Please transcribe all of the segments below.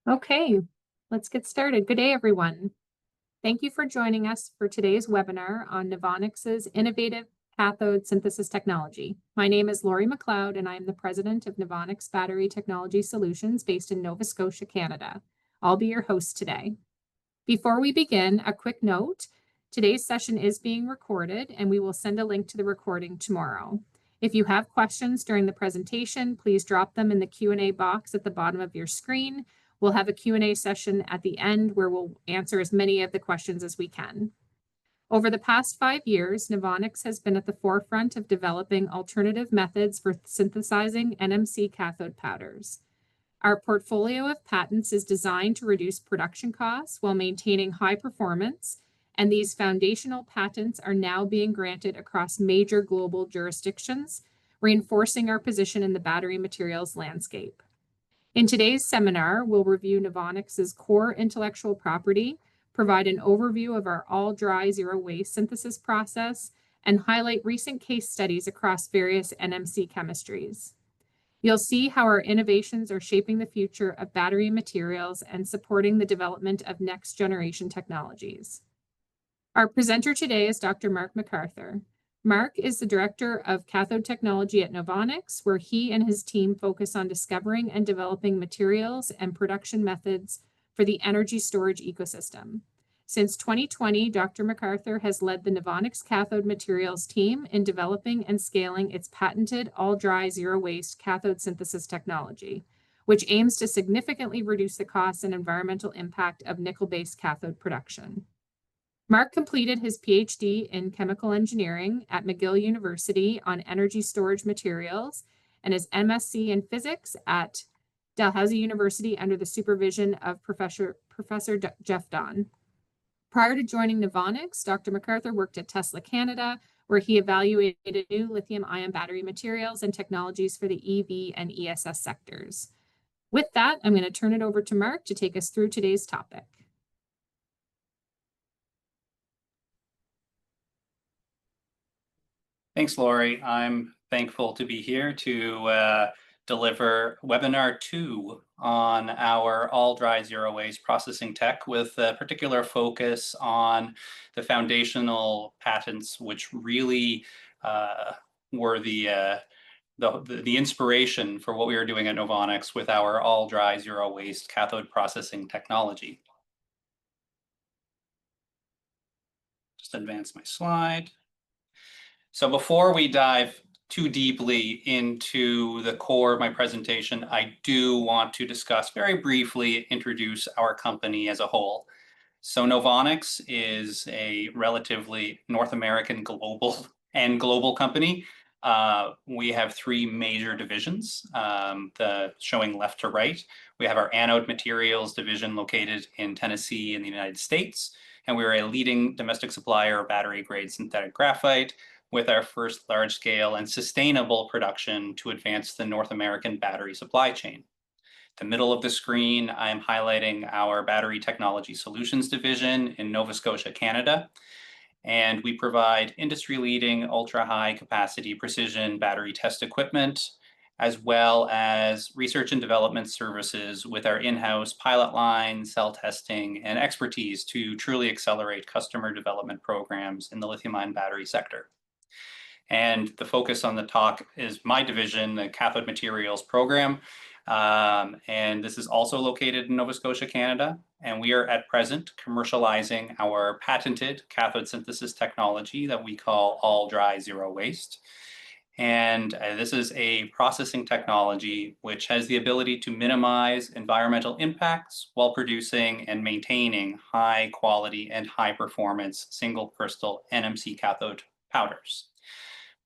Okay, let's get started. Good day, everyone. Thank you for joining us for today's webinar on NOVONIX's innovative cathode synthesis technology. My name is Lori McLeod, and I am the president of NOVONIX Battery Technology Solutions based in Nova Scotia, Canada. I'll be your host today. Before we begin, a quick note. Today's session is being recorded, and we will send a link to the recording tomorrow. If you have questions during the presentation, please drop them in the Q&A box at the bottom of your screen. We'll have a Q&A session at the end where we'll answer as many of the questions as we can. Over the past 5 years, NOVONIX has been at the forefront of developing alternative methods for synthesizing NMC cathode powders. Our portfolio of patents is designed to reduce production costs while maintaining high performance, and these foundational patents are now being granted across major global jurisdictions, reinforcing our position in the battery materials landscape. In today's seminar, we'll review NOVONIX's core intellectual property, provide an overview of our all-dry, zero-waste synthesis process, and highlight recent case studies across various NMC chemistries. You'll see how our innovations are shaping the future of battery materials and supporting the development of next-generation technologies. Our presenter today is Dr. Mark MacArthur. Mark is the Director of Cathode Technology at NOVONIX, where he and his team focus on discovering and developing materials and production methods for the energy storage ecosystem. Since 2020, Dr. MacArthur has led the NOVONIX cathode materials team in developing and scaling its patented all-dry, zero-waste cathode synthesis technology, which aims to significantly reduce the costs and environmental impact of nickel-based cathode production. Mark completed his PhD in chemical engineering at McGill University on energy storage materials and his MSc in physics at Dalhousie University under the supervision of Professor Jeff Don. Prior to joining NOVONIX, Dr. MacArthur worked at Tesla Canada, where he evaluated new lithium-ion battery materials and technologies for the EV and ESS sectors. With that, I'm going to turn it over to Mark to take us through today's topic. Thanks, Lori. I'm thankful to be here to deliver webinar 2 on our all-dry zero-waste processing tech, with a particular focus on the foundational patents, which really were the inspiration for what we were doing at NOVONIX with our all-dry zero-waste cathode processing technology. Just advance my slide. So before we dive too deeply into the core of my presentation, I do want to discuss very briefly, introduce our company as a whole. So NOVONIX is a relatively North American global company. We have 3 major divisions, showing left to right. We have our anode materials division located in Tennessee in the United States, and we're a leading domestic supplier of battery-grade synthetic graphite, with our first large-scale and sustainable production to advance the North American battery supply chain. The middle of the screen, I am highlighting our Battery Technology Solutions division in Nova Scotia, Canada, and we provide industry-leading ultra-high capacity precision battery test equipment, as well as research and development services with our in-house pilot line, cell testing, and expertise to truly accelerate customer development programs in the lithium-ion battery sector. And the focus on the talk is my division, the Cathode Materials Program. And this is also located in Nova Scotia, Canada. And we are at present commercializing our patented cathode synthesis technology that we call all-dry, zero-waste. And this is a processing technology which has the ability to minimize environmental impacts while producing and maintaining high quality and high performance single crystal NMC cathode powders.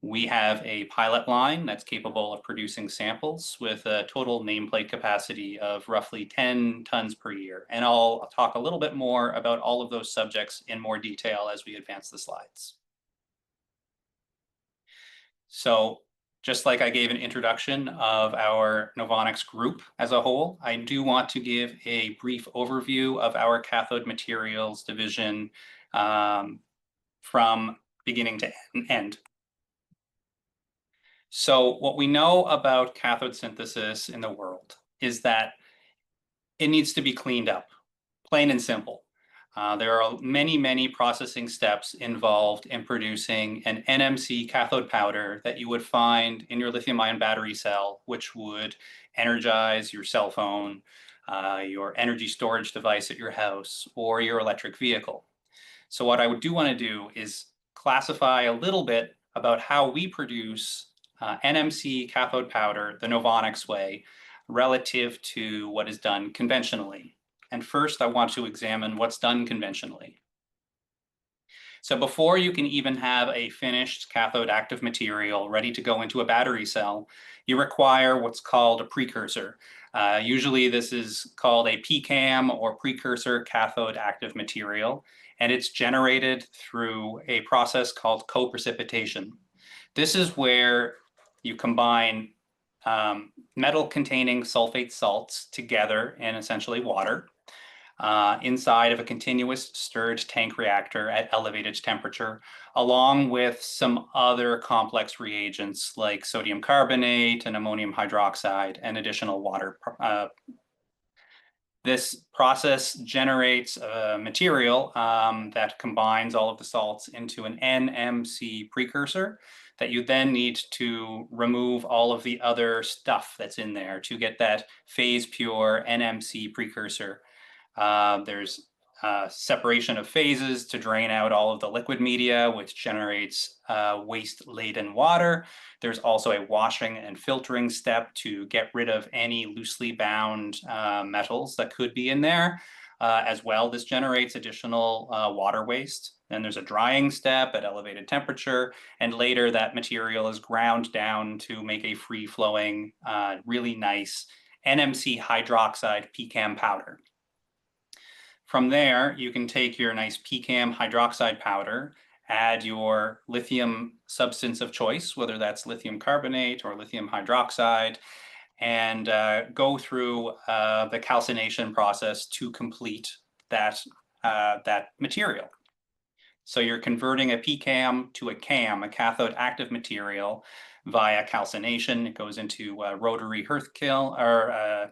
We have a pilot line that's capable of producing samples with a total nameplate capacity of roughly 10 tons per year. And I'll talk a little bit more about all of those subjects in more detail as we advance the slides. So just like I gave an introduction of our NOVONIX group as a whole, I do want to give a brief overview of our cathode materials division from beginning to end. So what we know about cathode synthesis in the world is that it needs to be cleaned up, plain and simple. There are many processing steps involved in producing an NMC cathode powder that you would find in your lithium-ion battery cell, which would energize your cell phone, your energy storage device at your house, or your electric vehicle. So what I do want to do is classify a little bit about how we produce NMC cathode powder the NOVONIX way relative to what is done conventionally. And first, I want to examine what's done conventionally. So before you can even have a finished cathode active material ready to go into a battery cell, you require what's called a precursor. Usually this is called a PCAM or precursor cathode active material, and it's generated through a process called co-precipitation. This is where you combine metal-containing sulfate salts together in essentially water inside of a continuous stirred tank reactor at elevated temperature, along with some other complex reagents like sodium carbonate and ammonium hydroxide and additional water. This process generates a material that combines all of the salts into an NMC precursor that you then need to remove all of the other stuff that's in there to get that phase pure NMC precursor. There's separation of phases to drain out all of the liquid media, which generates waste-laden water. There's also a washing and filtering step to get rid of any loosely bound metals that could be in there. As well, this generates additional water waste. Then there's a drying step at elevated temperature, and later that material is ground down to make a free-flowing, really nice NMC hydroxide PCAM powder. From there, you can take your nice PCAM hydroxide powder, add your lithium substance of choice, whether that's lithium carbonate or lithium hydroxide, and go through the calcination process to complete that material. So you're converting a PCAM to a CAM, a cathode active material, via calcination. It goes into a rotary hearth kiln, or a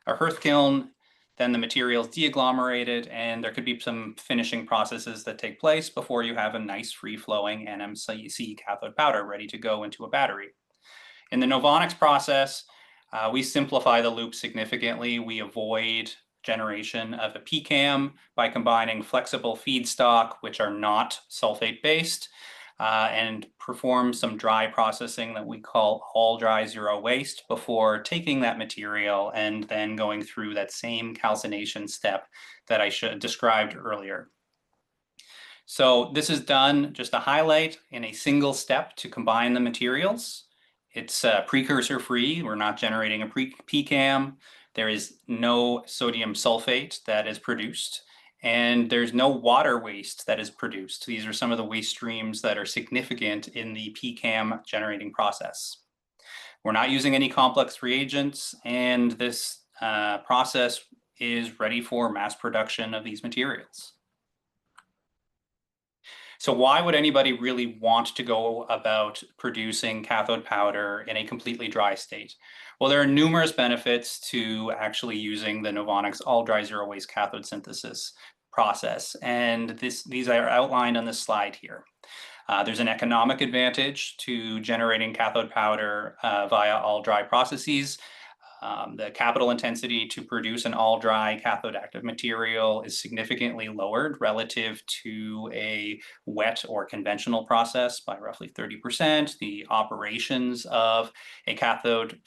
hearth kiln. Then the material is deagglomerated, and there could be some finishing processes that take place before you have a nice free-flowing NMC cathode powder ready to go into a battery. In the NOVONIX process, we simplify the loop significantly. We avoid generation of a PCAM by combining flexible feedstock, which are not sulfate-based, and perform some dry processing that we call all dry zero waste before taking that material and then going through that same calcination step that I described earlier. So this is done, just a highlight, in a single step to combine the materials. It's precursor free. We're not generating a PCAM. There is no sodium sulfate that is produced, and there's no water waste that is produced. These are some of the waste streams that are significant in the PCAM generating process. We're not using any complex reagents, and this process is ready for mass production of these materials. So why would anybody really want to go about producing cathode powder in a completely dry state? Well, there are numerous benefits to actually using the NOVONIX all dry zero waste cathode synthesis process, and these are outlined on this slide here. There's an economic advantage to generating cathode powder via all dry processes. The capital intensity to produce an all dry cathode active material is significantly lowered relative to a wet or conventional process by roughly 30%. The operations of a cathode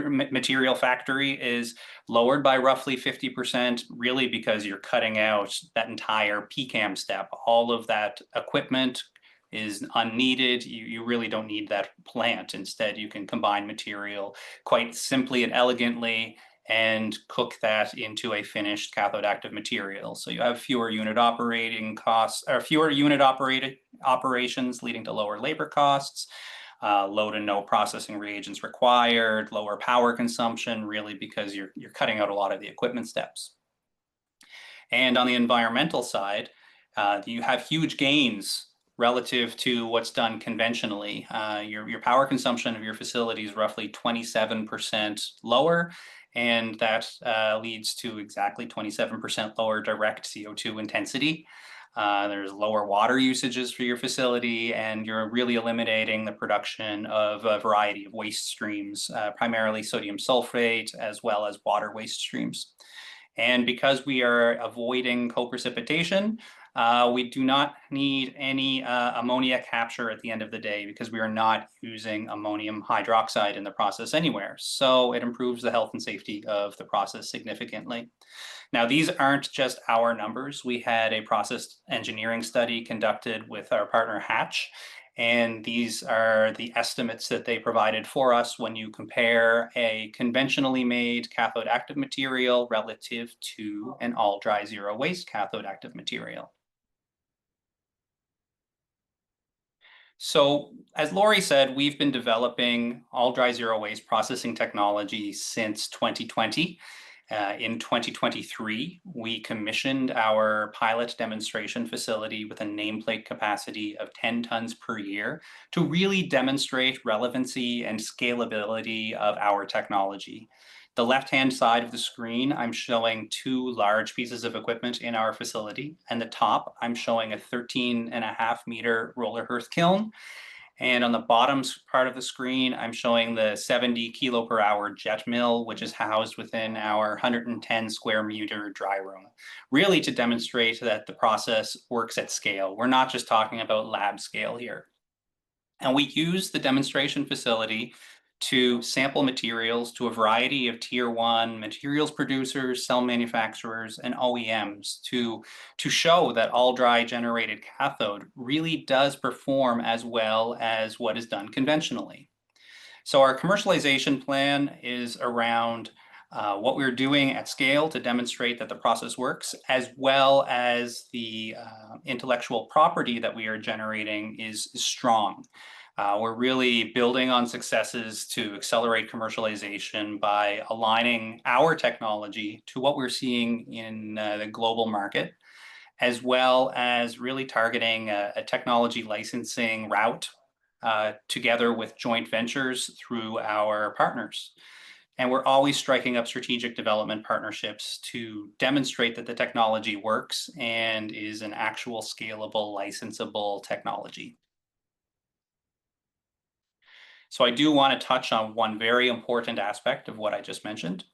material factory is lowered by roughly 50%, really because you're cutting out that entire PCAM step. All of that equipment is unneeded. You really don't need that plant. Instead, you can combine material quite simply and elegantly and cook that into a finished cathode active material. So you have fewer unit operating costs, or fewer unit operations, leading to lower labor costs, low to no processing reagents required, lower power consumption, really because you're cutting out a lot of the equipment steps. And on the environmental side, you have huge gains relative to what's done conventionally. Your power consumption of your facility is roughly 27% lower, and that leads to exactly 27% lower direct CO2 intensity. There's lower water usages for your facility, and you're really eliminating the production of a variety of waste streams, primarily sodium sulfate, as well as water waste streams. And because we are avoiding co-precipitation, we do not need any ammonia capture at the end of the day because we are not using ammonium hydroxide in the process anywhere. So it improves the health and safety of the process significantly. Now, these aren't just our numbers. We had a process engineering study conducted with our partner Hatch, and these are the estimates that they provided for us when you compare a conventionally made cathode active material relative to an all dry zero waste cathode active material. So, as Lori said, we've been developing all dry zero waste processing technology since 2020. In 2023, we commissioned our pilot demonstration facility with a nameplate capacity of 10 tons per year to really demonstrate relevancy and scalability of our technology. The left-hand side of the screen, I'm showing two large pieces of equipment in our facility. And the top, I'm showing a 13.5-meter roller hearth kiln. And on the bottom part of the screen, I'm showing the 70 kilo per hour jet mill, which is housed within our 110 square meter dry room, really to demonstrate that the process works at scale. We're not just talking about lab scale here. And we use the demonstration facility to sample materials to a variety of tier one materials producers, cell manufacturers, and OEMs to show that all dry generated cathode really does perform as well as what is done conventionally. So our commercialization plan is around what we're doing at scale to demonstrate that the process works, as well as the intellectual property that we are generating is strong. We're really building on successes to accelerate commercialization by aligning our technology to what we're seeing in the global market, as well as really targeting a technology licensing route together with joint ventures through our partners. And we're always striking up strategic development partnerships to demonstrate that the technology works and is an actual scalable, licensable technology. So I do want to touch on one very important aspect of what I just mentioned.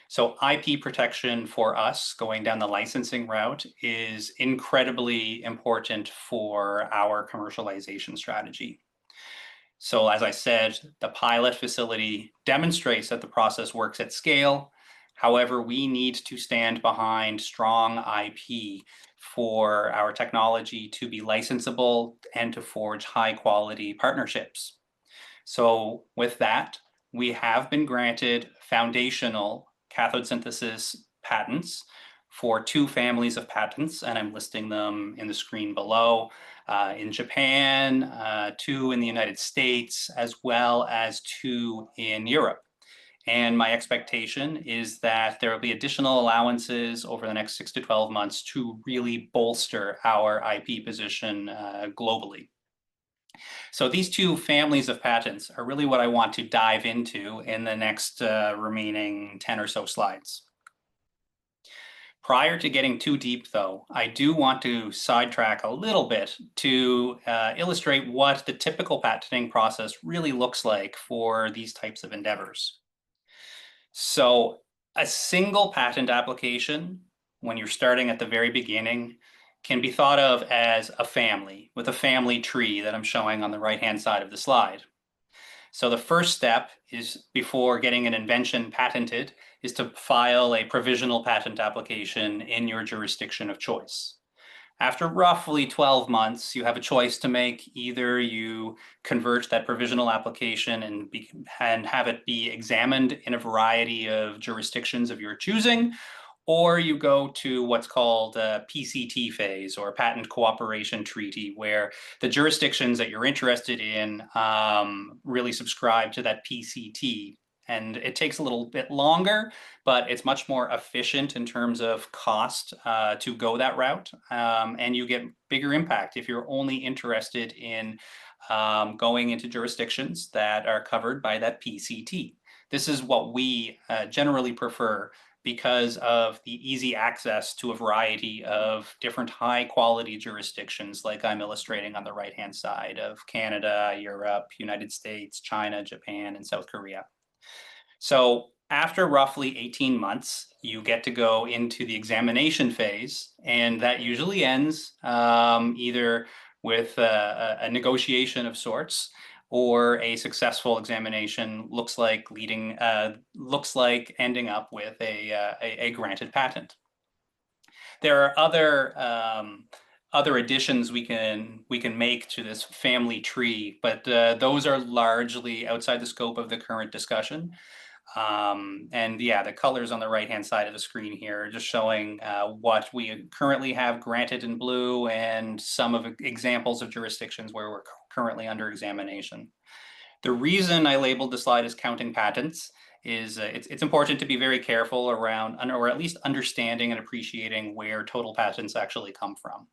So IP protection for us going down the licensing route is incredibly important for our commercialization strategy. So as I said, the pilot facility demonstrates that the process works at scale. However, we need to stand behind strong IP for our technology to be licensable and to forge high quality partnerships. So with that, we have been granted foundational cathode synthesis patents for two families of patents, and I'm listing them in the screen below. In Japan, two in the United States, as well as two in Europe. And my expectation is that there will be additional allowances over the next 6 to 12 months to really bolster our IP position globally. So these two families of patents are really what I want to dive into in the next remaining 10 or so slides. Prior to getting too deep, though, I do want to sidetrack a little bit to illustrate what the typical patenting process really looks like for these types of endeavors. So a single patent application, when you're starting at the very beginning, can be thought of as a family, with a family tree that I'm showing on the right-hand side of the slide. So the first step is, before getting an invention patented, is to file a provisional patent application in your jurisdiction of choice. After roughly 12 months, you have a choice to make. Either you convert that provisional application and have it be examined in a variety of jurisdictions of your choosing, or you go to what's called a PCT phase, or Patent Cooperation Treaty, where the jurisdictions that you're interested in really subscribe to that PCT. And it takes a little bit longer, but it's much more efficient in terms of cost to go that route. And you get bigger impact if you're only interested in going into jurisdictions that are covered by that PCT. This is what we generally prefer because of the easy access to a variety of different high quality jurisdictions, like I'm illustrating on the right-hand side of Canada, Europe, United States, China, Japan, and South Korea. So after roughly 18 months, you get to go into the examination phase, and that usually ends either with a negotiation of sorts, or a successful examination looks like ending up with a granted patent. There are other additions we can make to this family tree, but those are largely outside the scope of the current discussion. And yeah, the colors on the right-hand side of the screen here are just showing what we currently have granted in blue and some of examples of jurisdictions where we're currently under examination. The reason I labeled the slide as counting patents is it's important to be very careful around, or at least understanding and appreciating where total patents actually come from.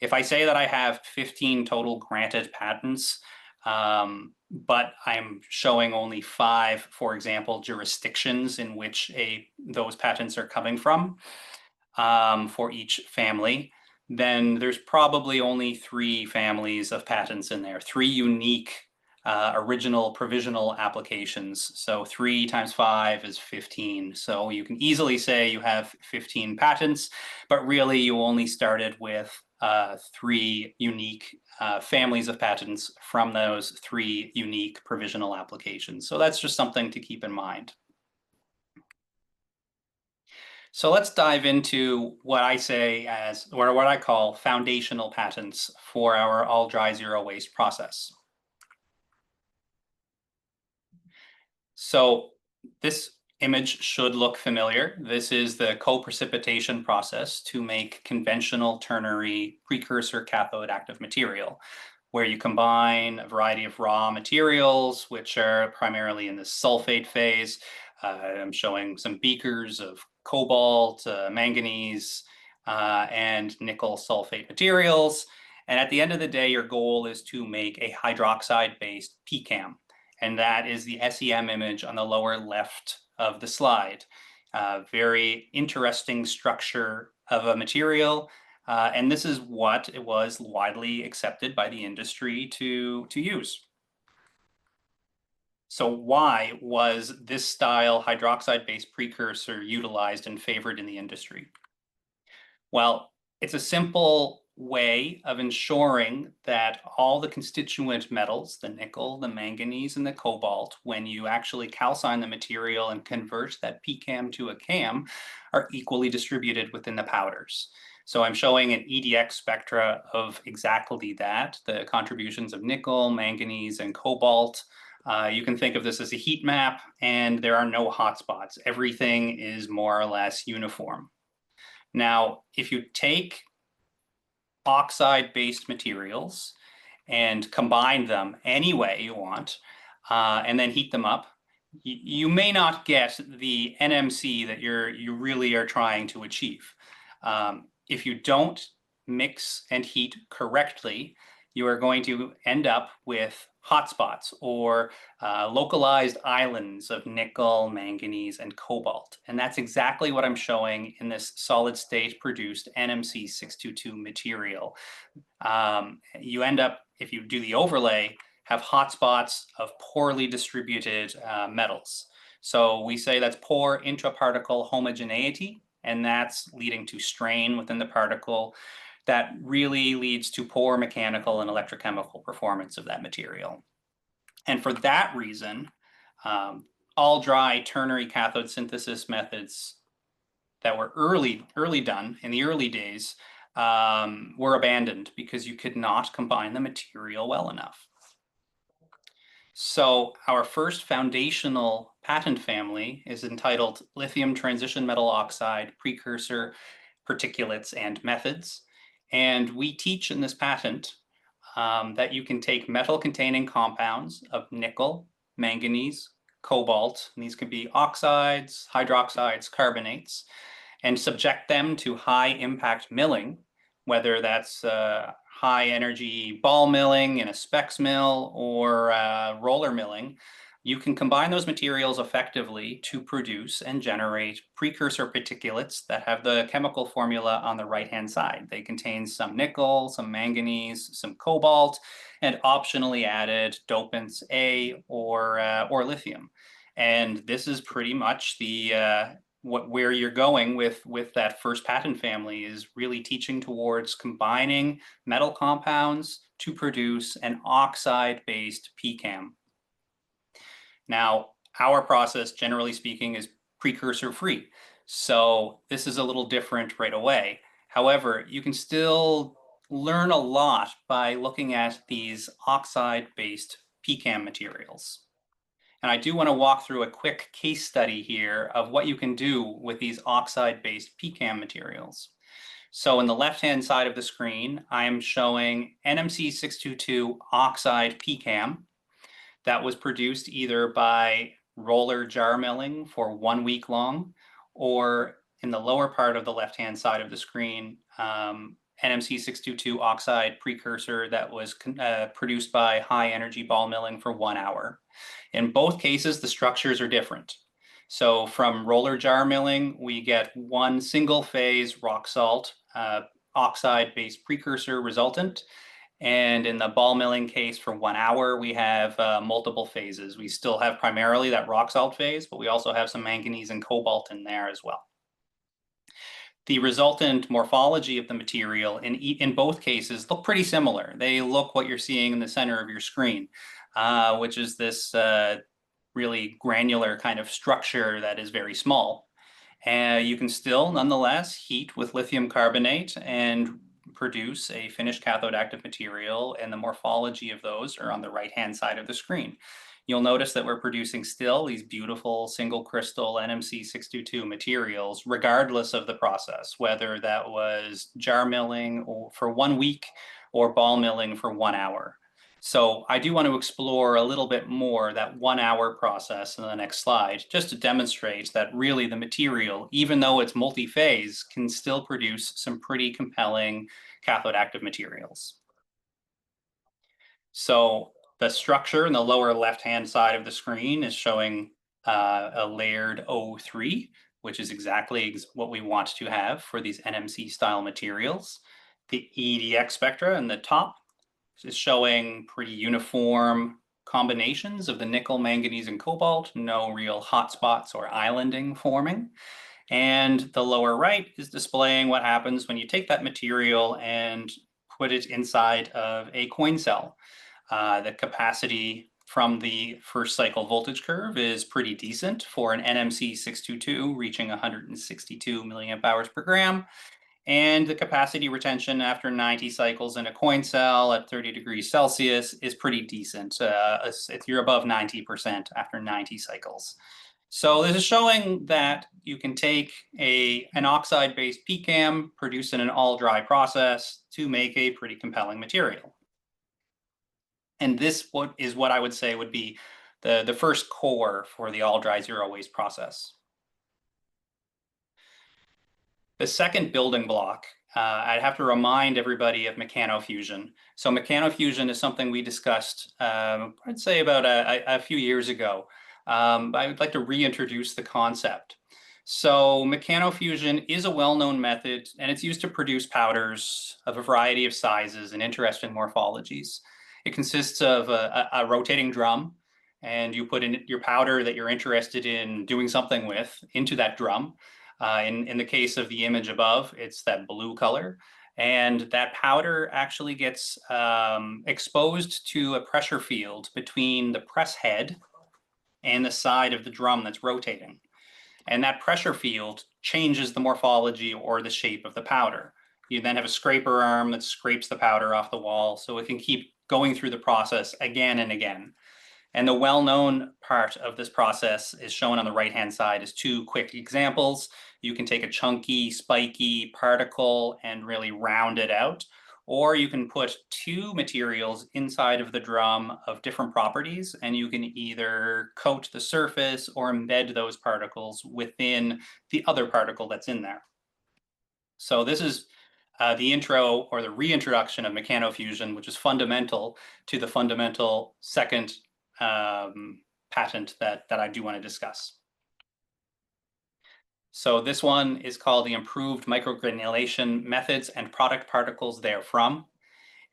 If I say that I have 15 total granted patents, but I'm showing only 5, for example, jurisdictions in which those patents are coming from for each family, then there's probably only 3 families of patents in there, 3 unique original provisional applications. So 3 times 5 is 15. So you can easily say you have 15 patents, but really you only started with 3 unique families of patents from those 3 unique provisional applications. So that's just something to keep in mind. So let's dive into what I say as, or what I call foundational patents for our all dry zero waste process. So this image should look familiar. This is the co-precipitation process to make conventional ternary precursor cathode active material, where you combine a variety of raw materials, which are primarily in the sulfate phase. I'm showing some beakers of cobalt, manganese, and nickel sulfate materials. And at the end of the day, your goal is to make a hydroxide-based PCAM. And that is the SEM image on the lower left of the slide. Very interesting structure of a material. And this is what it was widely accepted by the industry to use. So why was this style hydroxide-based precursor utilized and favored in the industry? Well, it's a simple way of ensuring that all the constituent metals, the nickel, the manganese, and the cobalt, when you actually calcine the material and convert that PCAM to a CAM, are equally distributed within the powders. So I'm showing an EDX spectra of exactly that, the contributions of nickel, manganese, and cobalt. You can think of this as a heat map, and there are no hotspots. Everything is more or less uniform. Now, if you take oxide-based materials and combine them any way you want, and then heat them up, you may not get the NMC that you really are trying to achieve. If you don't mix and heat correctly, you are going to end up with hotspots or localized islands of nickel, manganese, and cobalt. And that's exactly what I'm showing in this solid state produced NMC 622 material. You end up, if you do the overlay, have hotspots of poorly distributed metals. So we say that's poor intraparticle homogeneity, and that's leading to strain within the particle. That really leads to poor mechanical and electrochemical performance of that material. And for that reason, all dry ternary cathode synthesis methods that were early done in the early days were abandoned because you could not combine the material well enough. So our first foundational patent family is entitled Lithium Transition Metal Oxide Precursor Particulates and Methods. And we teach in this patent that you can take metal-containing compounds of nickel, manganese, cobalt, and these could be oxides, hydroxides, carbonates, and subject them to high-impact milling, whether that's high-energy ball milling in a specs mill or roller milling. you can combine those materials effectively to produce and generate precursor particulates that have the chemical formula on the right-hand side. They contain some nickel, some manganese, some cobalt, and optionally added dopants A or lithium. And this is pretty much the where you're going with that first patent family, is really teaching towards combining metal compounds to produce an oxide-based pCAM. Now, our process, generally speaking, is precursor free. So this is a little different right away. However, you can still learn a lot by looking at these oxide-based pCAM materials. And I do want to walk through a quick case study here of what you can do with these oxide-based pCAM materials. So in the left-hand side of the screen, I'm showing NMC 622 oxide pCAM that was produced either by roller jar milling for 1 week long, or in the lower part of the left-hand side of the screen, NMC 622 oxide precursor that was produced by high energy ball milling for 1 hour. In both cases, the structures are different. So from roller jar milling, we get one single phase rock salt oxide-based precursor resultant. And in the ball milling case for 1 hour, we have multiple phases. We still have primarily that rock salt phase, but we also have some manganese and cobalt in there as well. The resultant morphology of the material in both cases look pretty similar. They look what you're seeing in the center of your screen, which is this really granular kind of structure that is very small. You can still, nonetheless, heat with lithium carbonate and produce a finished cathode active material, and the morphology of those are on the right-hand side of the screen. You'll notice that we're producing still these beautiful single crystal NMC 622 materials, regardless of the process, whether that was jar milling for 1 week or ball milling for 1 hour. So I do want to explore a little bit more that 1 hour process in the next slide, just to demonstrate that really the material, even though it's multi-phase, can still produce some pretty compelling cathode active materials. So the structure in the lower left-hand side of the screen is showing a layered O3, which is exactly what we want to have for these NMC style materials. The EDX spectra in the top is showing pretty uniform combinations of the nickel, manganese, and cobalt, no real hotspots or islanding forming. And the lower right is displaying what happens when you take that material and put it inside of a coin cell. The capacity from the first cycle voltage curve is pretty decent for an NMC 622 reaching 162 milliamp hours per gram. And the capacity retention after 90 cycles in a coin cell at 30 degrees Celsius is pretty decent. If you're above 90% after 90 cycles. So this is showing that you can take an oxide-based pCAM, produce in an all-dry process to make a pretty compelling material. And this is what I would say would be the first core for the all-dry zero-waste process. The second building block, I'd have to remind everybody of mechanofusion. So mechanofusion is something we discussed, I'd say about a few years ago. I would like to reintroduce the concept. So mechanofusion is a well-known method, and it's used to produce powders of a variety of sizes and interesting morphologies. It consists of a rotating drum, and you put in your powder that you're interested in doing something with into that drum. In the case of the image above, it's that blue color. And that powder actually gets exposed to a pressure field between the press head and the side of the drum that's rotating. And that pressure field changes the morphology or the shape of the powder. You then have a scraper arm that scrapes the powder off the wall, so it can keep going through the process again and again. And the well-known part of this process is shown on the right-hand side as two quick examples. You can take a chunky, spiky particle and really round it out, or you can put two materials inside of the drum of different properties, and you can either coat the surface or embed those particles within the other particle that's in there. So this is the intro or the reintroduction of mechanofusion, which is fundamental to the fundamental second patent that I do want to discuss. So this one is called the Improved Microgranulation Methods and Product Particles Therefrom.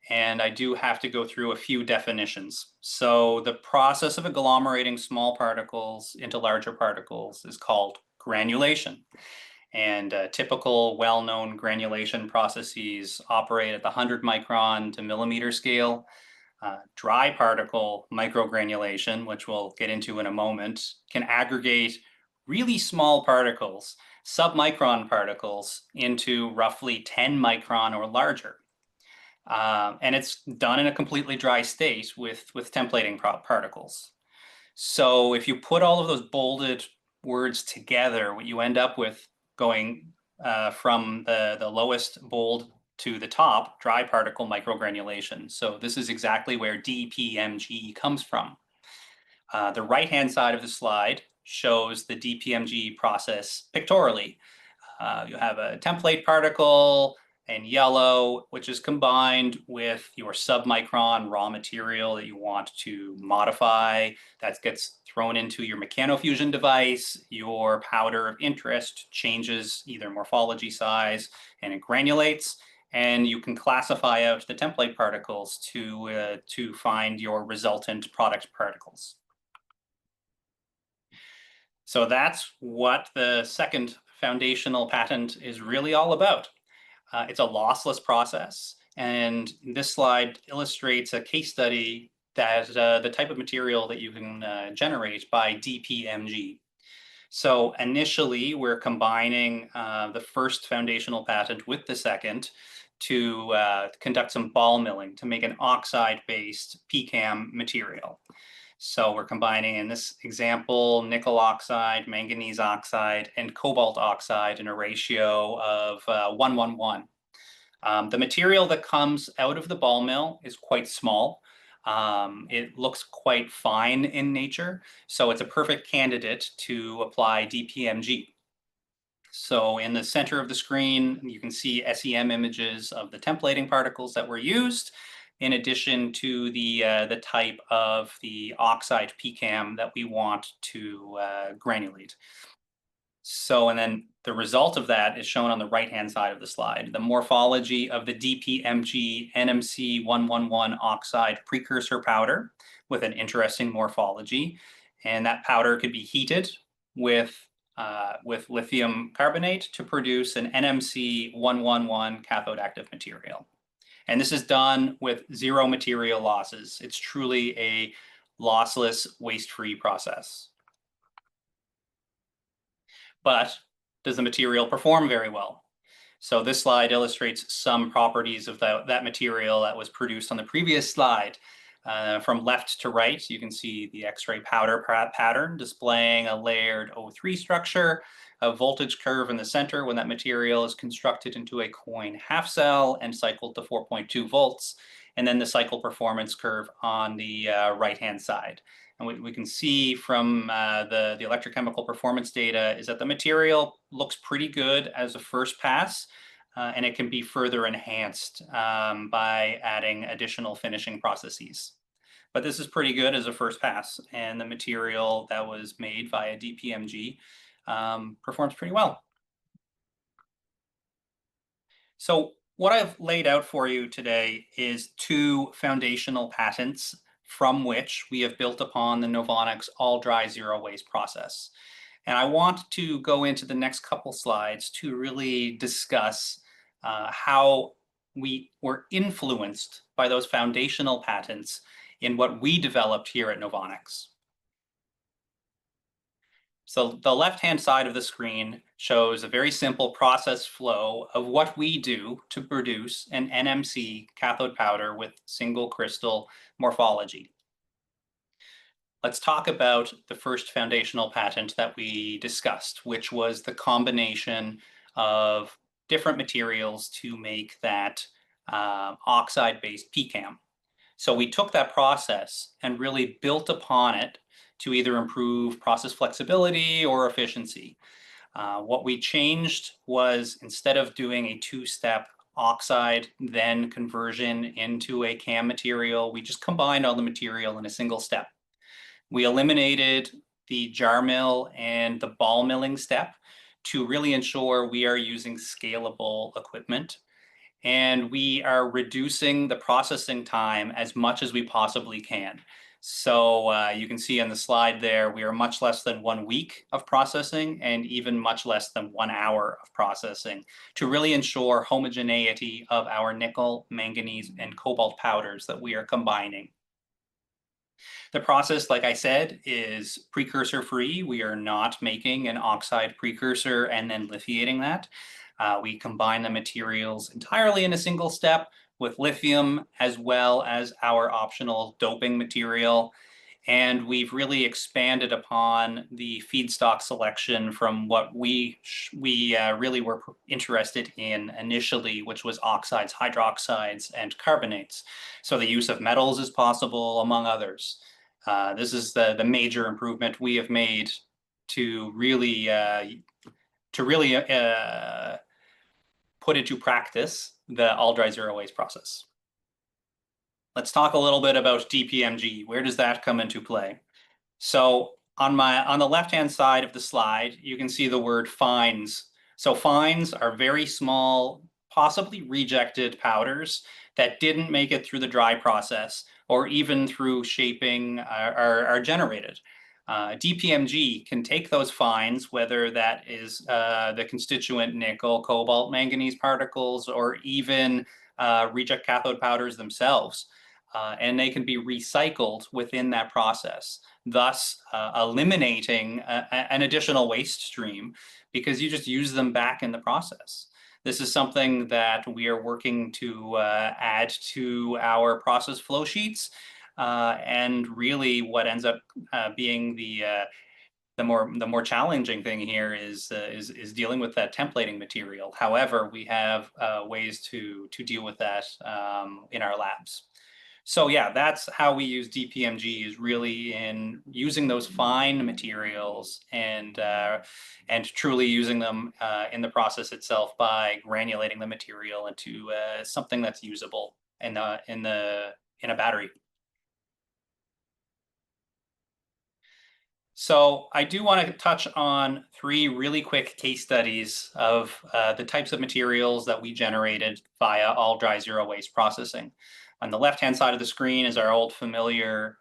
And I do have to go through a few definitions. So the process of agglomerating small particles into larger particles is called granulation. And typical well-known granulation processes operate at the 100 micron to millimeter scale. Dry particle microgranulation, which we'll get into in a moment, can aggregate really small particles, submicron particles, into roughly 10 micron or larger. And it's done in a completely dry state with templating particles. So if you put all of those bolded words together, what you end up with going from the lowest bold to the top, dry particle microgranulation. So this is exactly where DPMG comes from. The right-hand side of the slide shows the DPMG process pictorially. You have a template particle in yellow, which is combined with your submicron raw material that you want to modify. That gets thrown into your mechanofusion device. Your powder of interest changes either morphology, size, and it granulates. And you can classify out the template particles to find your resultant product particles. So that's what the second foundational patent is really all about. It's a lossless process. And this slide illustrates a case study that the type of material that you can generate by DPMG. So initially, we're combining the first foundational patent with the second to conduct some ball milling to make an oxide-based PCAM material. So we're combining, in this example, nickel oxide, manganese oxide, and cobalt oxide in a ratio of 1:1:1. The material that comes out of the ball mill is quite small. It looks quite fine in nature, so it's a perfect candidate to apply DPMG. So in the center of the screen, you can see SEM images of the templating particles that were used, in addition to the type of the oxide PCAM that we want to granulate. So, and then the result of that is shown on the right-hand side of the slide. The morphology of the DPMG NMC 1:1:1 oxide precursor powder with an interesting morphology. And that powder could be heated with lithium carbonate to produce an NMC 1:1:1 cathode active material. And this is done with zero material losses. It's truly a lossless, waste-free process. But does the material perform very well? So this slide illustrates some properties of that material that was produced on the previous slide. From left to right, you can see the X-ray powder pattern displaying a layered O3 structure, a voltage curve in the center when that material is constructed into a coin half cell and cycled to 4.2 volts, and then the cycle performance curve on the right-hand side. And we can see from the electrochemical performance data is that the material looks pretty good as a first pass, and it can be further enhanced by adding additional finishing processes. But this is pretty good as a first pass, and the material that was made via DPMG performs pretty well. So what I've laid out for you today is two foundational patents from which we have built upon the NOVONIX all dry zero waste process. And I want to go into the next couple slides to really discuss how we were influenced by those foundational patents in what we developed here at NOVONIX. So the left-hand side of the screen shows a very simple process flow of what we do to produce an NMC cathode powder with single crystal morphology. Let's talk about the first foundational patent that we discussed, which was the combination of different materials to make that oxide-based PCAM. So we took that process and really built upon it to either improve process flexibility or efficiency. What we changed was, instead of doing a two-step oxide then conversion into a CAM material, we just combined all the material in a single step. We eliminated the jar mill and the ball milling step to really ensure we are using scalable equipment. And we are reducing the processing time as much as we possibly can. So you can see on the slide there, we are much less than 1 week of processing and even much less than 1 hour of processing to really ensure homogeneity of our nickel, manganese, and cobalt powders that we are combining. The process, like I said, is precursor free. We are not making an oxide precursor and then lithiating that. We combine the materials entirely in a single step with lithium as well as our optional doping material. And we've really expanded upon the feedstock selection from what we really were interested in initially, which was oxides, hydroxides, and carbonates. So the use of metals is possible, among others. This is the major improvement we have made to really put into practice the all dry zero waste process. Let's talk a little bit about DPMG. Where does that come into play? So on the left-hand side of the slide, you can see the word fines. So fines are very small, possibly rejected powders that didn't make it through the dry process or even through shaping are generated. DPMG can take those fines, whether that is the constituent nickel, cobalt, manganese particles, or even reject cathode powders themselves, and they can be recycled within that process, thus eliminating an additional waste stream because you just use them back in the process. This is something that we are working to add to our process flow sheets. And really what ends up being the more challenging thing here is dealing with that templating material. However, we have ways to deal with that in our labs. So yeah, that's how we use DPMG, is really in using those fine materials and truly using them in the process itself by granulating the material into something that's usable in a battery. So I do want to touch on 3 really quick case studies of the types of materials that we generated via all dry zero waste processing. On the left-hand side of the screen is our old familiar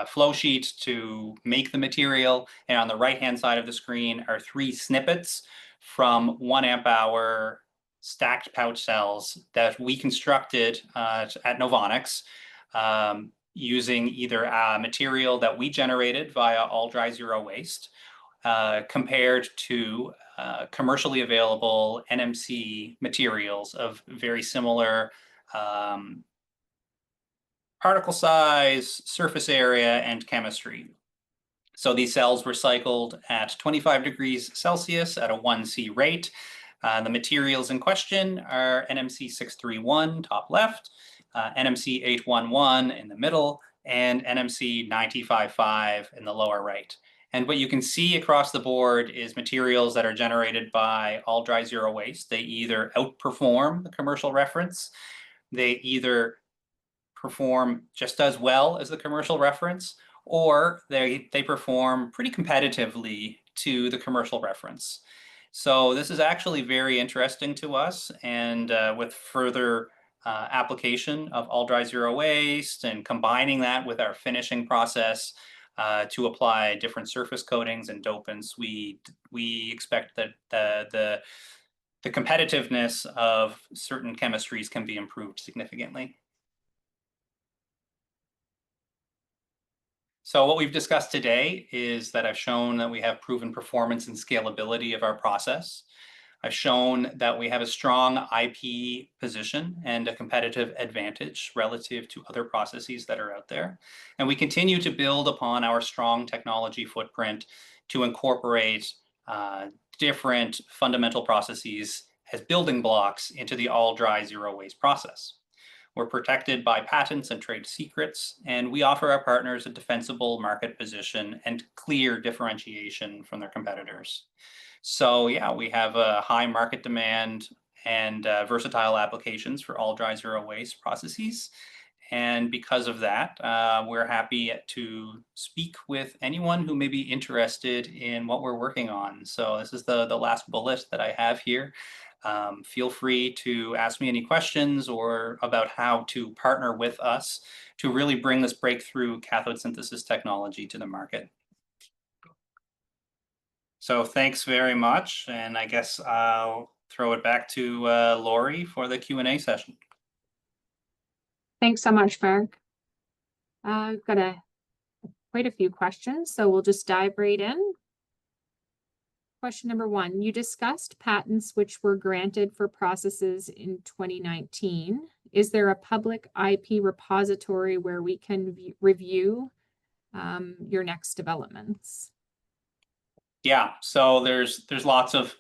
flow sheet to make the material. And on the right-hand side of the screen are 3 snippets from 1 amp hour stacked pouch cells that we constructed at NOVONIX, using either a material that we generated via all dry zero waste compared to commercially available NMC materials of very similar particle size, surface area, and chemistry. So these cells were cycled at 25 degrees Celsius at a 1C rate. The materials in question are NMC 631, top left, NMC 811 in the middle, and NMC 955 in the lower right. And what you can see across the board is materials that are generated by all dry zero waste. They either outperform the commercial reference, they either perform just as well as the commercial reference, or they perform pretty competitively to the commercial reference. So this is actually very interesting to us, and with further application of all dry zero waste and combining that with our finishing process to apply different surface coatings and dopants, we expect that the competitiveness of certain chemistries can be improved significantly. So what we've discussed today is that I've shown that we have proven performance and scalability of our process. I've shown that we have a strong IP position and a competitive advantage relative to other processes that are out there. And we continue to build upon our strong technology footprint to incorporate different fundamental processes as building blocks into the all dry zero waste process. We're protected by patents and trade secrets, and we offer our partners a defensible market position and clear differentiation from their competitors. So yeah, we have a high market demand and versatile applications for all dry zero waste processes. And because of that, we're happy to speak with anyone who may be interested in what we're working on. So this is the last bullet that I have here. Feel free to ask me any questions or about how to partner with us to really bring this breakthrough cathode synthesis technology to the market. So thanks very much. And I guess I'll throw it back to Lori for the Q&A session. Thanks so much, Mark. I've got quite a few questions, so we'll just dive right in. Question number 1, you discussed patents which were granted for processes in 2019. Is there a public IP repository where we can review your next developments? Yeah, so there's lots of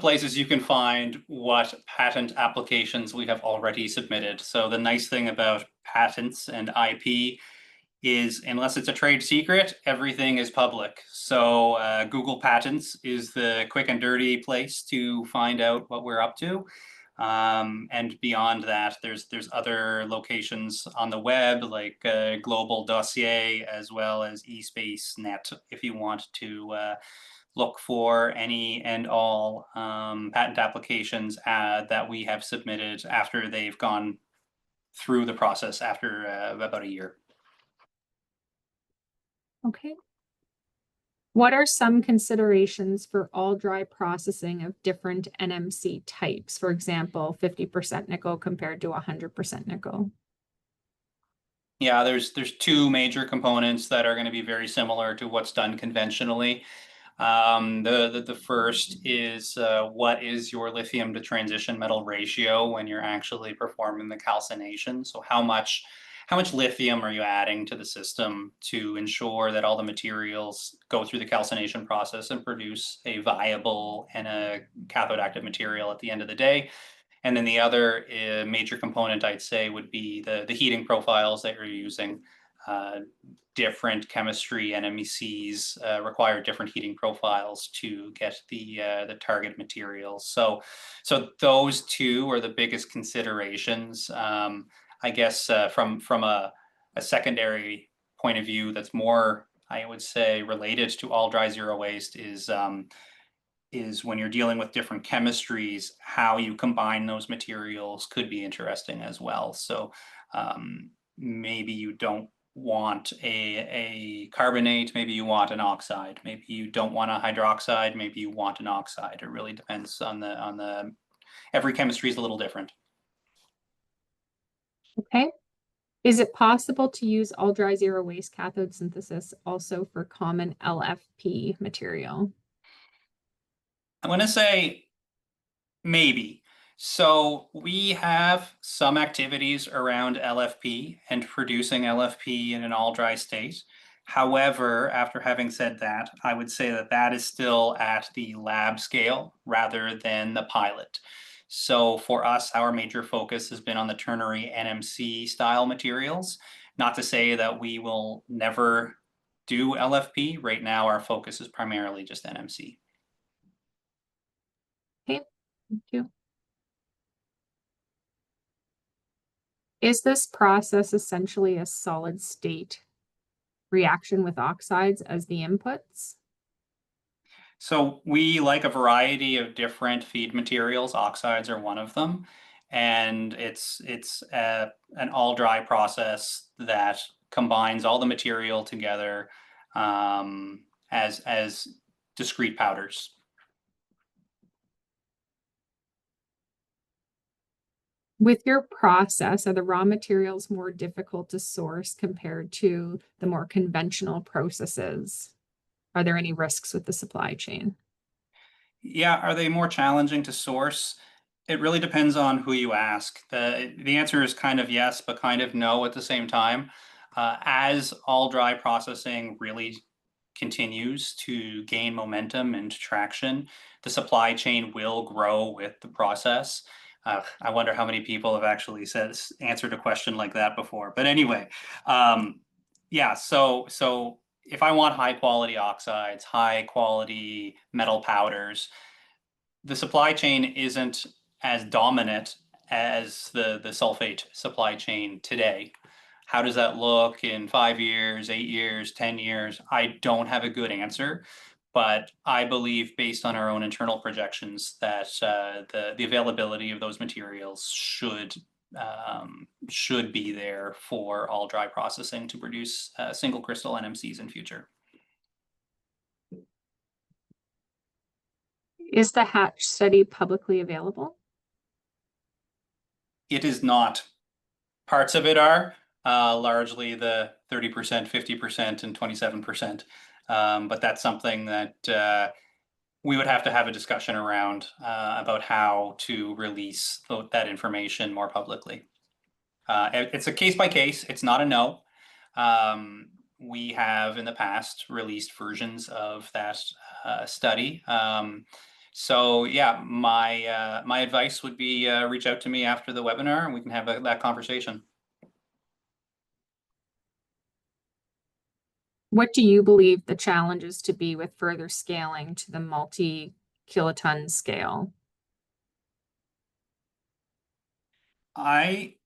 places you can find what patent applications we have already submitted. So the nice thing about patents and IP is, unless it's a trade secret, everything is public. So Google Patents is the quick and dirty place to find out what we're up to. And beyond that, there's other locations on the web like Global Dossier as well as eSpaceNet if you want to look for any and all patent applications that we have submitted after they've gone through the process after about a year. Okay. What are some considerations for all dry processing of different NMC types? For example, 50% nickel compared to 100% nickel. Yeah, there's two major components that are going to be very similar to what's done conventionally. The first is what is your lithium to transition metal ratio when you're actually performing the calcination? So how much lithium are you adding to the system to ensure that all the materials go through the calcination process and produce a viable and a cathode active material at the end of the day? And then the other major component, I'd say, would be the heating profiles that you're using. Different chemistry NMCs require different heating profiles to get the target materials. So those two are the biggest considerations. I guess from a secondary point of view, that's more, I would say, related to all dry zero waste is when you're dealing with different chemistries, how you combine those materials could be interesting as well. So maybe you don't want a carbonate, maybe you want an oxide, maybe you don't want a hydroxide, maybe you want an oxide. It really depends on the every chemistry is a little different. Okay. Is it possible to use all dry zero waste cathode synthesis also for common LFP material? I'm going to say maybe. So we have some activities around LFP and producing LFP in an all dry state. However, after having said that, I would say that that is still at the lab scale rather than the pilot. So for us, our major focus has been on the ternary NMC style materials. Not to say that we will never do LFP. Right now, our focus is primarily just NMC. Okay, thank you. Is this process essentially a solid state reaction with oxides as the inputs? So we like a variety of different feed materials. Oxides are one of them. And it's an all dry process that combines all the material together as discrete powders. With your process, are the raw materials more difficult to source compared to the more conventional processes? Are there any risks with the supply chain? Yeah, are they more challenging to source? It really depends on who you ask. The answer is kind of yes, but kind of no at the same time. As all dry processing really continues to gain momentum and traction, the supply chain will grow with the process. I wonder how many people have actually answered a question like that before. But anyway, yeah, so if I want high quality oxides, high quality metal powders, the supply chain isn't as dominant as the sulfate supply chain today. How does that look in 5 years, 8 years, 10 years? I don't have a good answer, but I believe based on our own internal projections that the availability of those materials should be there for all dry processing to produce single crystal NMCs in future. Is the Hatch study publicly available? It is not. Parts of it are, largely the 30%, 50%, and 27%. But that's something that we would have to have a discussion around about how to release that information more publicly. It's a case by case. It's not a no. We have in the past released versions of that study. So yeah, my advice would be reach out to me after the webinar and we can have that conversation. What do you believe the challenges to be with further scaling to the multi-kiloton scale? I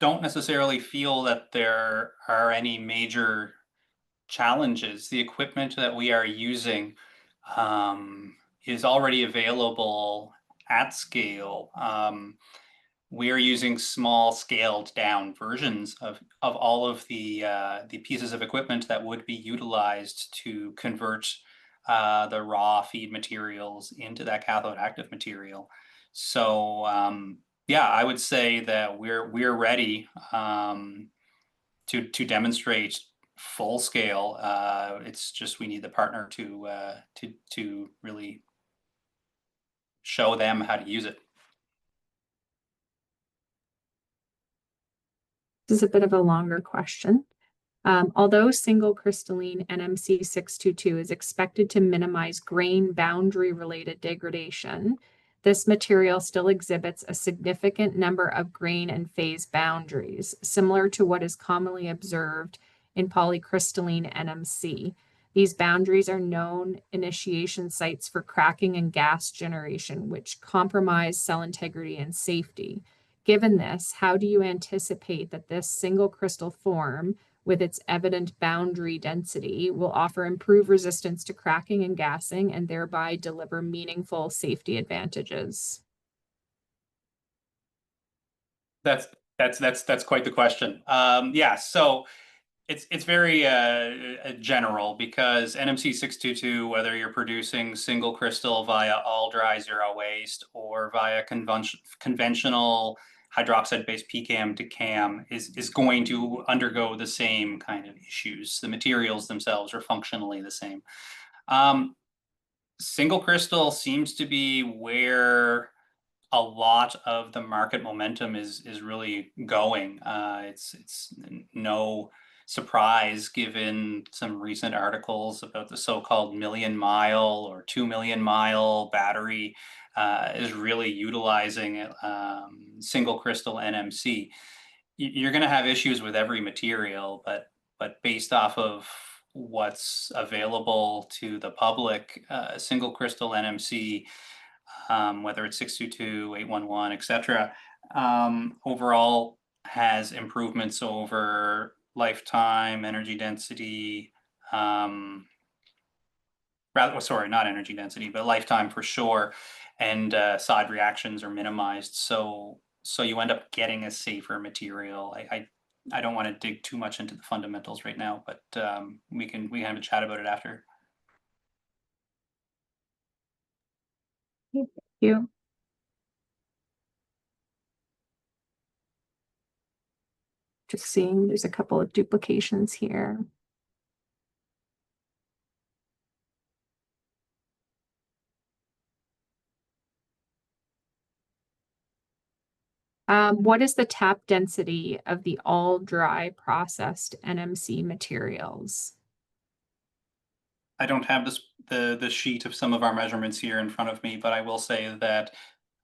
don't necessarily feel that there are any major challenges. The equipment that we are using is already available at scale. We are using small scaled down versions of all of the pieces of equipment that would be utilized to convert the raw feed materials into that cathode active material. So yeah, I would say that we're ready to demonstrate full scale. It's just we need the partner to really show them how to use it. This is a bit of a longer question. Although single crystalline NMC 622 is expected to minimize grain boundary related degradation, this material still exhibits a significant number of grain and phase boundaries, similar to what is commonly observed in polycrystalline NMC. These boundaries are known initiation sites for cracking and gas generation, which compromise cell integrity and safety. Given this, how do you anticipate that this single crystal form, with its evident boundary density, will offer improved resistance to cracking and gassing and thereby deliver meaningful safety advantages? That's quite the question. Yeah, so it's very general because NMC 622, whether you're producing single crystal via all dry zero waste or via conventional hydroxide-based PCAM to CAM, is going to undergo the same kind of issues. The materials themselves are functionally the same. Single crystal seems to be where a lot of the market momentum is really going. It's no surprise given some recent articles about the so-called 1,000,000-mile or 2,000,000-mile battery is really utilizing single crystal NMC. You're going to have issues with every material, but based off of what's available to the public, single crystal NMC, whether it's 622, 811, etc., overall has improvements over lifetime energy density. Sorry, not energy density, but lifetime for sure, and side reactions are minimized. So you end up getting a safer material. I don't want to dig too much into the fundamentals right now, but we can have a chat about it after. Thank you. Just seeing there's a couple of duplications here. What is the tap density of the all dry processed NMC materials? I don't have the sheet of some of our measurements here in front of me, but I will say that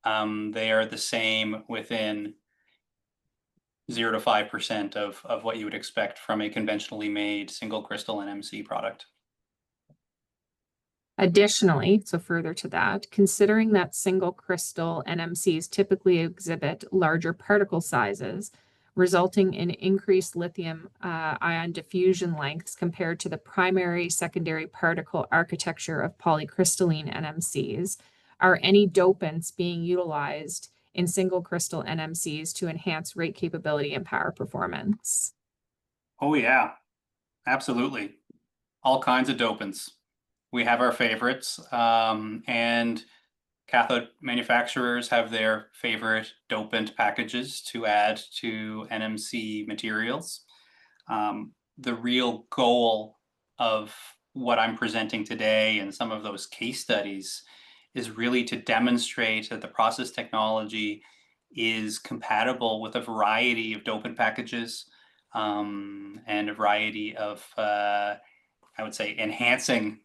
they are the same within 0 to 5% of what you would expect from a conventionally made single crystal NMC product. Additionally, so further to that, considering that single crystal NMCs typically exhibit larger particle sizes, resulting in increased lithium ion diffusion lengths compared to the primary secondary particle architecture of polycrystalline NMCs, are any dopants being utilized in single crystal NMCs to enhance rate capability and power performance? Oh yeah, absolutely. All kinds of dopants. We have our favorites, and cathode manufacturers have their favorite dopant packages to add to NMC materials. The real goal of what I'm presenting today and some of those case studies is really to demonstrate that the process technology is compatible with a variety of dopant packages, and a variety of I would say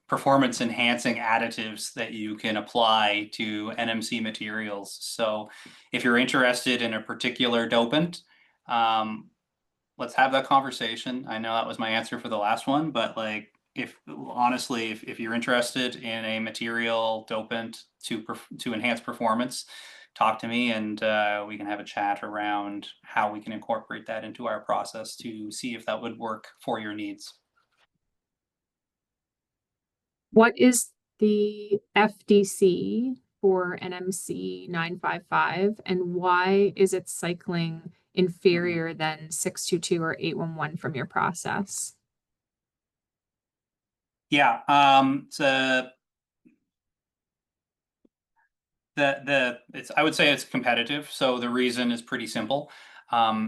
performance enhancing additives that you can apply to NMC materials. So if you're interested in a particular dopant, let's have that conversation. I know that was my answer for the last one, but like, if you're interested in a material dopant to enhance performance, talk to me, and we can have a chat around how we can incorporate that into our process to see if that would work for your needs. What is the FDC for NMC 955 and why is it cycling inferior than 622 or 811 from your process? Yeah, I would say it's competitive. So the reason is pretty simple.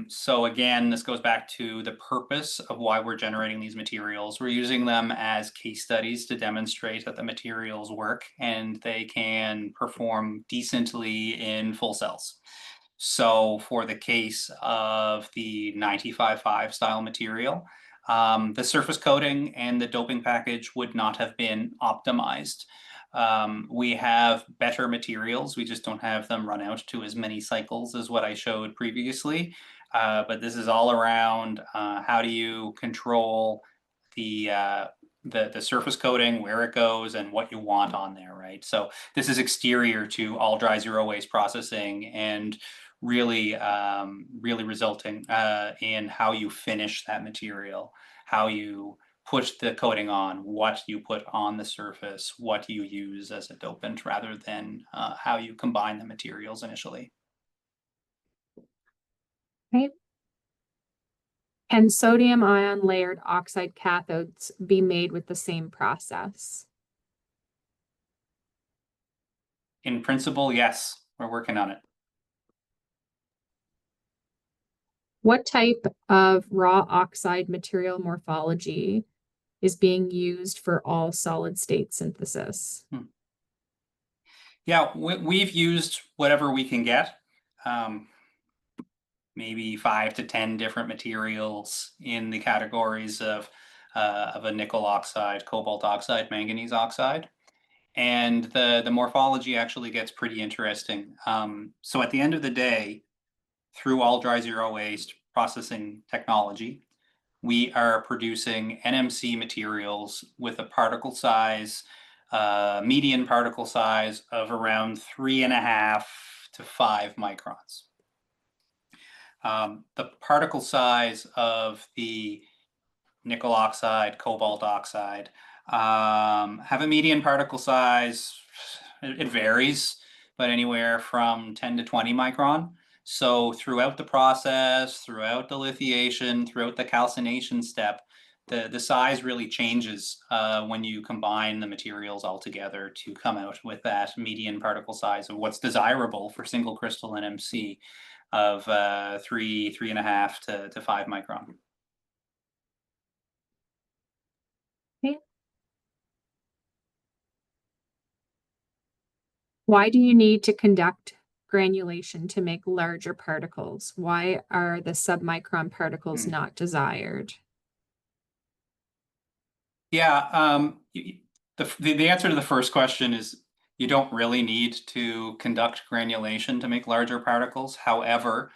So again, this goes back to the purpose of why we're generating these materials. We're using them as case studies to demonstrate that the materials work and they can perform decently in full cells. So for the case of the 955 style material, the surface coating and the doping package would not have been optimized. We have better materials. We just don't have them run out to as many cycles as what I showed previously. But this is all around how do you control the surface coating, where it goes, and what you want on there, right? So this is exterior to all dry zero waste processing, and really resulting in how you finish that material, how you put the coating on, what you put on the surface, what you use as a dopant, rather than how you combine the materials initially. Right. Can sodium ion layered oxide cathodes be made with the same process? In principle, yes, we're working on it. What type of raw oxide material morphology is being used for all solid state synthesis? Yeah, we've used whatever we can get. Maybe 5 to 10 different materials in the categories of a nickel oxide, cobalt oxide, manganese oxide. And the morphology actually gets pretty interesting. So at the end of the day, through all dry zero waste processing technology, we are producing NMC materials with a particle size, median particle size of around 3.5 to 5 microns. The particle size of the nickel oxide, cobalt oxide, have a median particle size, it varies, but anywhere from 10 to 20 micron. So throughout the process, throughout the lithiation, throughout the calcination step, the size really changes when you combine the materials all together to come out with that median particle size of what's desirable for single crystal NMC of 3.5 to 5 micron. Okay. Why do you need to conduct granulation to make larger particles? Why are the submicron particles not desired? Yeah, the answer to the first question is you don't really need to conduct granulation to make larger particles. However,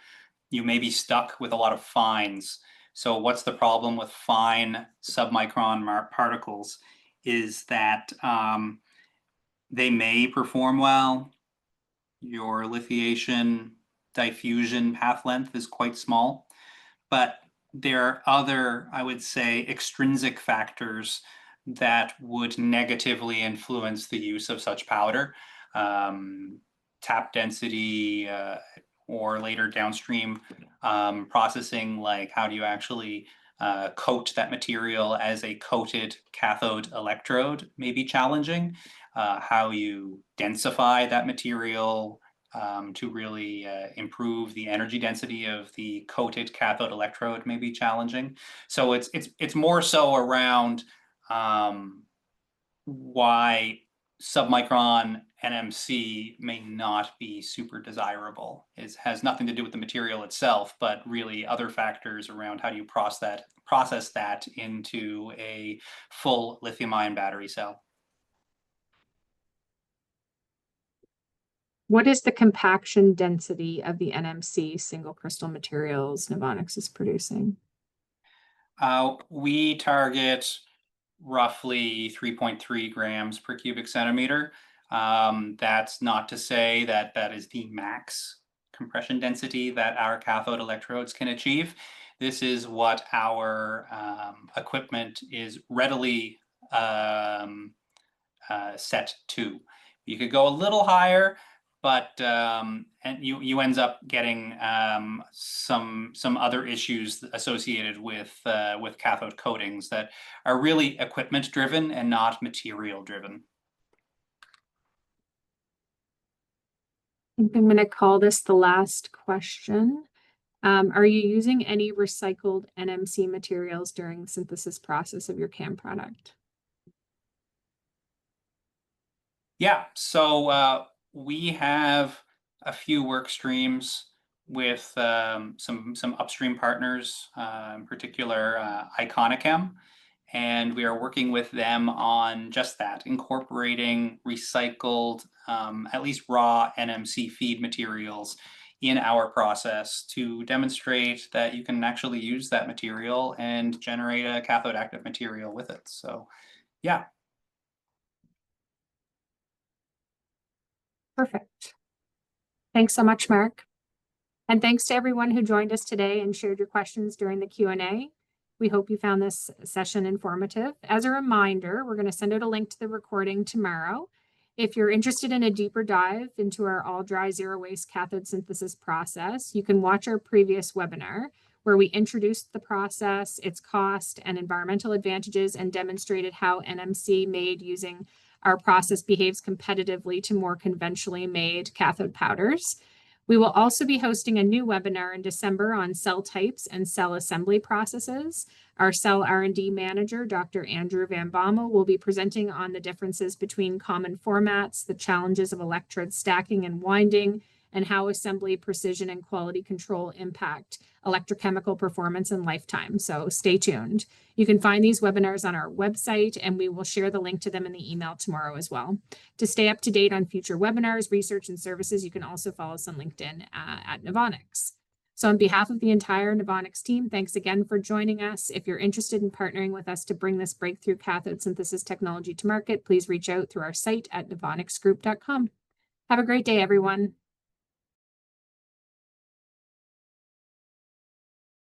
you may be stuck with a lot of fines. So what's the problem with fine submicron particles is that They may perform well. Your lithiation diffusion path length is quite small, but there are other, I would say, extrinsic factors that would negatively influence the use of such powder. Tap density, or later downstream processing, like how do you actually coat that material as a coated cathode electrode may be challenging. How you densify that material to really improve the energy density of the coated cathode electrode may be challenging. So it's more so around why submicron NMC may not be super desirable. It has nothing to do with the material itself, but really other factors around how do you process that into a full lithium-ion battery cell. What is the compaction density of the NMC single crystal materials NOVONIX is producing? We target roughly 3.3 grams per cubic centimeter. That's not to say that that is the max compression density that our cathode electrodes can achieve. This is what our equipment is readily set to. You could go a little higher, but and you ends up getting some other issues associated with cathode coatings that are really equipment driven and not material driven. I'm going to call this the last question. Are you using any recycled NMC materials during the synthesis process of your CAM product? Yeah, so we have a few work streams with some upstream partners, in particular Iconicam, and we are working with them on just that, incorporating recycled, at least raw NMC feed materials in our process to demonstrate that you can actually use that material and generate a cathode active material with it. So yeah. Perfect. Thanks so much, Mark. And thanks to everyone who joined us today and shared your questions during the Q&A. We hope you found this session informative. As a reminder, we're going to send out a link to the recording tomorrow. If you're interested in a deeper dive into our all dry zero waste cathode synthesis process, you can watch our previous webinar where we introduced the process, its cost and environmental advantages, and demonstrated how NMC made using our process behaves competitively to more conventionally made cathode powders. We will also be hosting a new webinar in December on cell types and cell assembly processes. Our cell R&D manager, Dr. Andrew Van Bommel, will be presenting on the differences between common formats, the challenges of electrode stacking and winding, and how assembly precision and quality control impact electrochemical performance and lifetime. So stay tuned. You can find these webinars on our website, and we will share the link to them in the email tomorrow as well. To stay up to date on future webinars, research, and services, you can also follow us on LinkedIn at NOVONIX. So on behalf of the entire NOVONIX team, thanks again for joining us. If you're interested in partnering with us to bring this breakthrough cathode synthesis technology to market, please reach out through our site at novonixgroup.com. Have a great day, everyone.